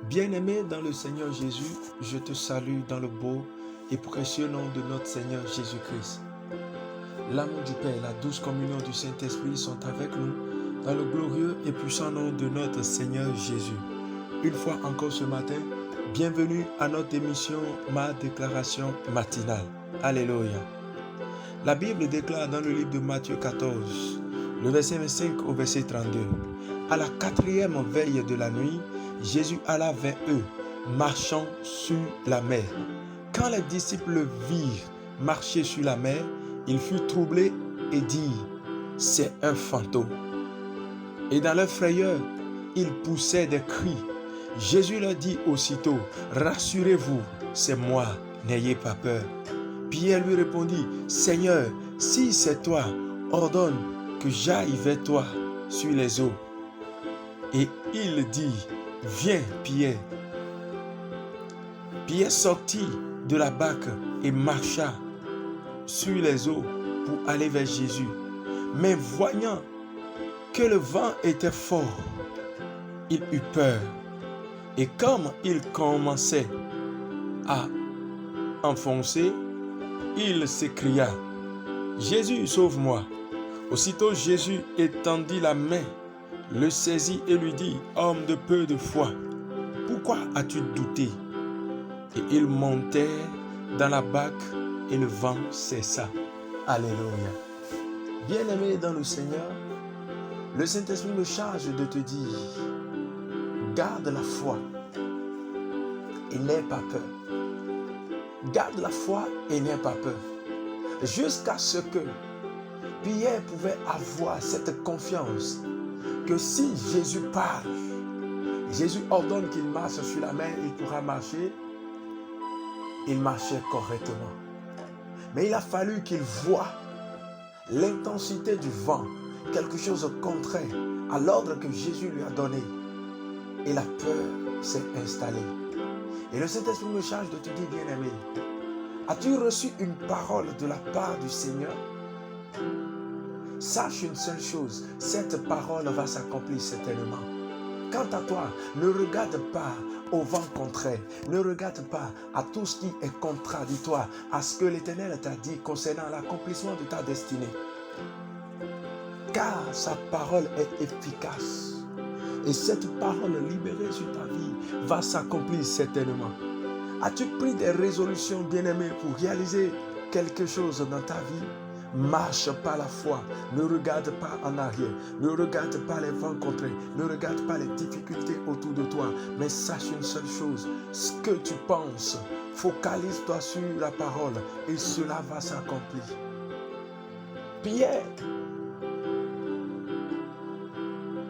Bien-aimé dans le Seigneur Jésus, je te salue dans le beau et précieux nom de notre Seigneur Jésus-Christ. L'amour du Père et la douce communion du Saint-Esprit sont avec nous dans le glorieux et puissant nom de notre Seigneur Jésus. Une fois encore ce matin, bienvenue à notre émission Ma déclaration matinale. Alléluia. La Bible déclare dans le livre de Matthieu 14, le verset 25 au verset 32. À la 4e veille de la nuit, Jésus alla vers eux, marchant sur la mer. Quand les disciples le virent marcher sur la mer, ils furent troublés et dirent, c'est un fantôme. Et dans leur frayeur, ils poussaient des cris. Jésus leur dit aussitôt, rassurez-vous, c'est moi, n'ayez pas peur. Pierre lui répondit, Seigneur, si c'est toi, ordonne que j'aille vers toi sur les eaux. Et il dit, viens Pierre. Pierre sortit de la barque et marcha sur les eaux pour aller vers Jésus. Mais voyant que le vent était fort, il eut peur. Et comme il commençait à enfoncer, il s'écria, Jésus, sauve-moi. Aussitôt Jésus étendit la main, le saisit et lui dit, homme de peu de foi, pourquoi as-tu douté? Et ils montèrent dans la barque et le vent cessa. Alléluia. Bien-aimé dans le Seigneur, le Saint-Esprit me charge de te dire, garde la foi et n'aie pas peur. Garde la foi et n'aie pas peur. Jusqu'à ce que Pierre pouvait avoir cette confiance que si Jésus parle, Jésus ordonne qu'il marche sur la mer, il pourra marcher. Il marchait correctement. Mais il a fallu qu'il voie l'intensité du vent, quelque chose de contraire à l'ordre que Jésus lui a donné. Et la peur s'est installée. Et le Saint-Esprit me charge de te dire, bien-aimé, as-tu reçu une parole de la part du Seigneur? Sache une seule chose, cette parole va s'accomplir certainement. Quant à toi, ne regarde pas au vent contraire, ne regarde pas à tout ce qui est contradictoire à ce que l'Éternel t'a dit concernant l'accomplissement de ta destinée. Car sa parole est efficace. Et cette parole libérée sur ta vie va s'accomplir certainement. As-tu pris des résolutions, bien-aimées, pour réaliser quelque chose dans ta vie? Marche par la foi, ne regarde pas en arrière, ne regarde pas les vents contraires, ne regarde pas les difficultés autour de toi, mais sache une seule chose, ce que tu penses, focalise-toi sur la parole et cela va s'accomplir. Pierre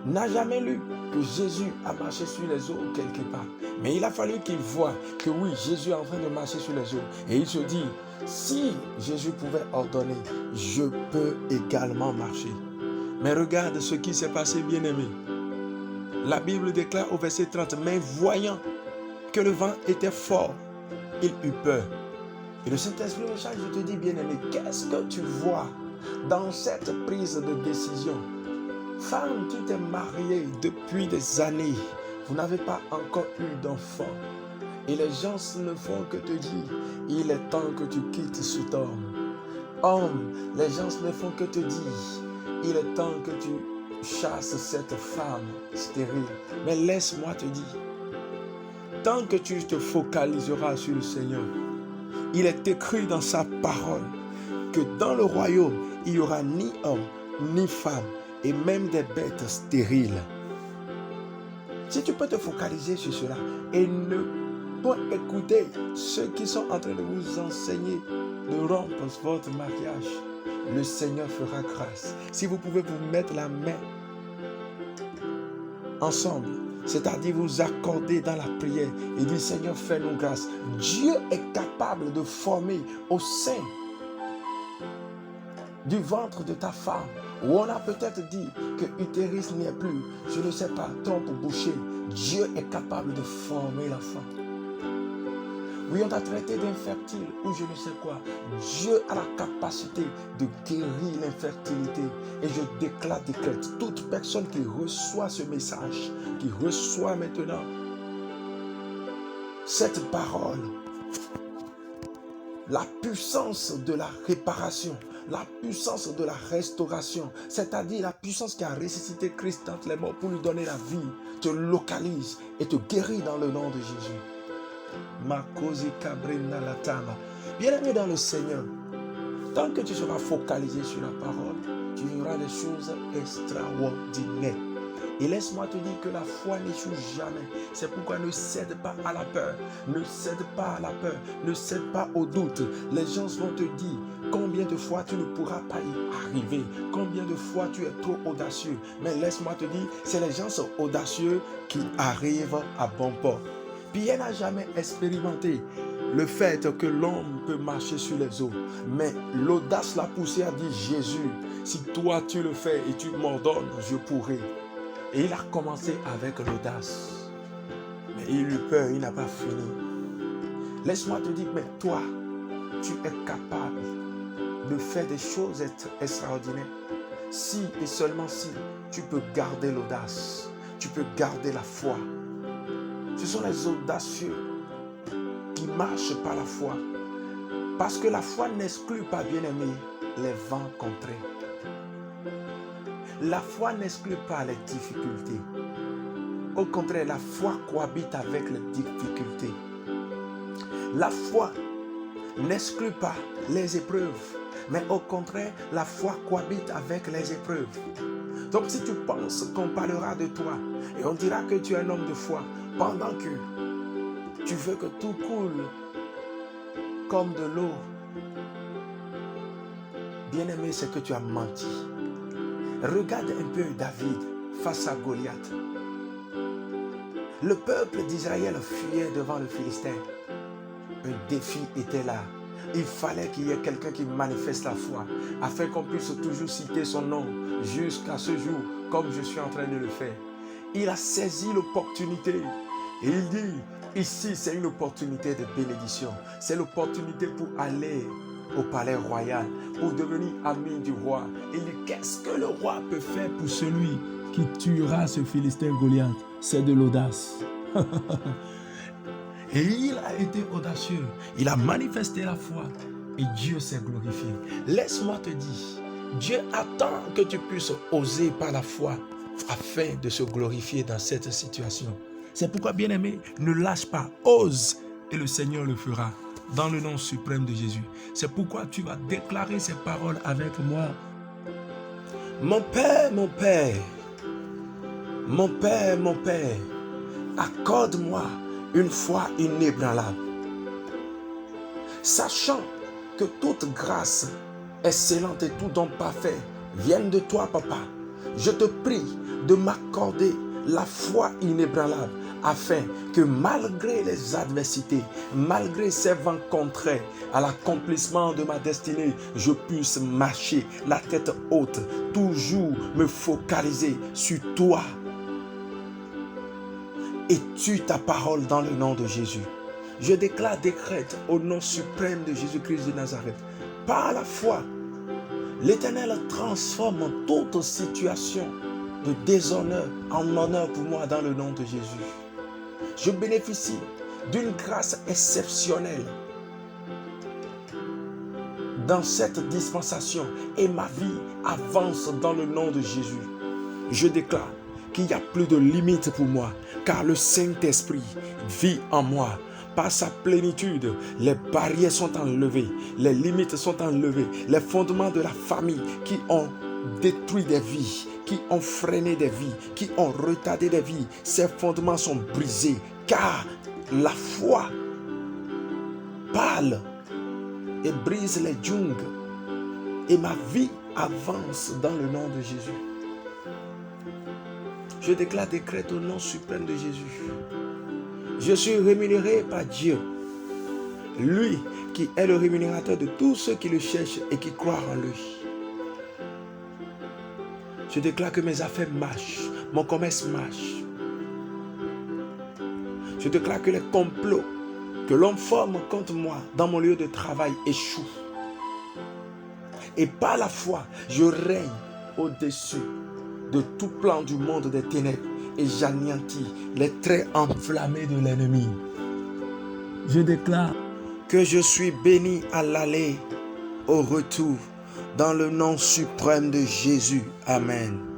n'a jamais lu que Jésus a marché sur les eaux quelque part. Mais il a fallu qu'il voie que oui, Jésus est en train de marcher sur les eaux. Et il se dit, si Jésus pouvait ordonner, je peux également marcher. Mais regarde ce qui s'est passé, bien-aimé. La Bible déclare au verset 30, mais voyant que le vent était fort, il eut peur. Et le Saint-Esprit me charge de te dire, bien-aimé, qu'est-ce que tu vois dans cette prise de décision? Femme, tu t'es mariée depuis des années. Vous n'avez pas encore eu d'enfant. Et les gens ne font que te dire, il est temps que tu quittes cet homme. Homme, les gens ne font que te dire, il est temps que tu chasses cette femme stérile. Mais laisse-moi te dire, tant que tu te focaliseras sur le Seigneur, il est écrit dans sa parole que dans le royaume, il n'y aura ni homme, ni femme, et même des bêtes stériles. Si tu peux te focaliser sur cela et ne pas écouter ceux qui sont en train de vous enseigner de rompre votre mariage, le Seigneur fera grâce. Si vous pouvez vous mettre la main ensemble, c'est-à-dire vous accorder dans la prière et dire Seigneur, fais-nous grâce. Dieu est capable de former au sein du ventre de ta femme, où on a peut-être dit que l'utérus n'y est plus, je ne sais pas, trompe bouchée. Dieu est capable de former l'enfant. Oui, on t'a traité d'infertile ou je ne sais quoi. Dieu a la capacité de guérir l'infertilité. Et je décrète, toute personne qui reçoit ce message, qui reçoit maintenant cette parole, la puissance de la réparation, la puissance de la restauration, c'est-à-dire la puissance qui a ressuscité Christ d'entre les morts pour lui donner la vie, te localise et te guérit dans le nom de Jésus. Bien-aimé dans le Seigneur, tant que tu seras focalisé sur la parole, tu verras des choses extraordinaires. Et laisse-moi te dire que la foi n'échoue jamais. C'est pourquoi ne cède pas à la peur. Ne cède pas à la peur. Ne cède pas au doute. Les gens vont te dire combien de fois tu ne pourras pas y arriver. Combien de fois tu es trop audacieux. Mais laisse-moi te dire, c'est les gens audacieux qui arrivent à bon port. Pierre n'a jamais expérimenté le fait que l'homme peut marcher sur les eaux. Mais l'audace l'a poussé à dire, Jésus, si toi tu le fais et tu m'ordonnes, je pourrai. Et il a commencé avec l'audace. Mais il eut peur, il n'a pas fini. Laisse-moi te dire, mais toi, tu es capable de faire des choses extraordinaires. Si et seulement si tu peux garder l'audace, tu peux garder la foi. Ce sont les audacieux qui marchent par la foi. Parce que la foi n'exclut pas, bien-aimé, les vents contraires. La foi n'exclut pas les difficultés. Au contraire, la foi cohabite avec les difficultés. La foi n'exclut pas les épreuves, mais au contraire, la foi cohabite avec les épreuves. Donc si tu penses qu'on parlera de toi et on dira que tu es un homme de foi, pendant que tu veux que tout coule comme de l'eau, bien-aimé, c'est que tu as menti. Regarde un peu David face à Goliath. Le peuple d'Israël fuyait devant le Philistin. Un défi était là. Il fallait qu'il y ait quelqu'un qui manifeste la foi afin qu'on puisse toujours citer son nom jusqu'à ce jour, comme je suis en train de le faire. Il a saisi l'opportunité et il dit, ici c'est une opportunité de bénédiction. C'est l'opportunité pour aller au palais royal, pour devenir ami du roi. Il dit, qu'est-ce que le roi peut faire pour celui qui tuera ce Philistin Goliath? C'est de l'audace. Et il a été audacieux. Il a manifesté la foi et Dieu s'est glorifié. Laisse-moi te dire, Dieu attend que tu puisses oser par la foi afin de se glorifier dans cette situation. C'est pourquoi, bien-aimé, ne lâche pas, ose et le Seigneur le fera. Dans le nom suprême de Jésus. C'est pourquoi tu vas déclarer ces paroles avec moi. Mon Père, mon Père, mon Père, mon Père, accorde-moi une foi inébranlable. Sachant que toute grâce excellente et tout don parfait viennent de toi, Papa, je te prie de m'accorder la foi inébranlable afin que malgré les adversités, malgré ces vents contraires à l'accomplissement de ma destinée, je puisse marcher la tête haute, toujours me focaliser sur toi. Et tue ta parole dans le nom de Jésus. Je décrète au nom suprême de Jésus-Christ de Nazareth. Par la foi, l'Éternel transforme toute situation de déshonneur en honneur pour moi dans le nom de Jésus. Je bénéficie d'une grâce exceptionnelle dans cette dispensation et ma vie avance dans le nom de Jésus. Je déclare qu'il n'y a plus de limite pour moi car le Saint-Esprit vit en moi. Par sa plénitude, les barrières sont enlevées, les limites sont enlevées, les fondements de la famille qui ont détruit des vies, qui ont freiné des vies, qui ont retardé des vies, ces fondements sont brisés car la foi parle et brise les djungles et ma vie avance dans le nom de Jésus. Je décrète au nom suprême de Jésus. Je suis rémunéré par Dieu, lui qui est le rémunérateur de tous ceux qui le cherchent et qui croient en lui. Je déclare que mes affaires marchent, mon commerce marche. Je déclare que les complots que l'homme forme contre moi dans mon lieu de travail échouent. Et par la foi, je règne au-dessus de tout plan du monde des ténèbres et j'anéantis les traits enflammés de l'ennemi. Je déclare que je suis béni à l'aller, au retour, dans le nom suprême de Jésus. Amen.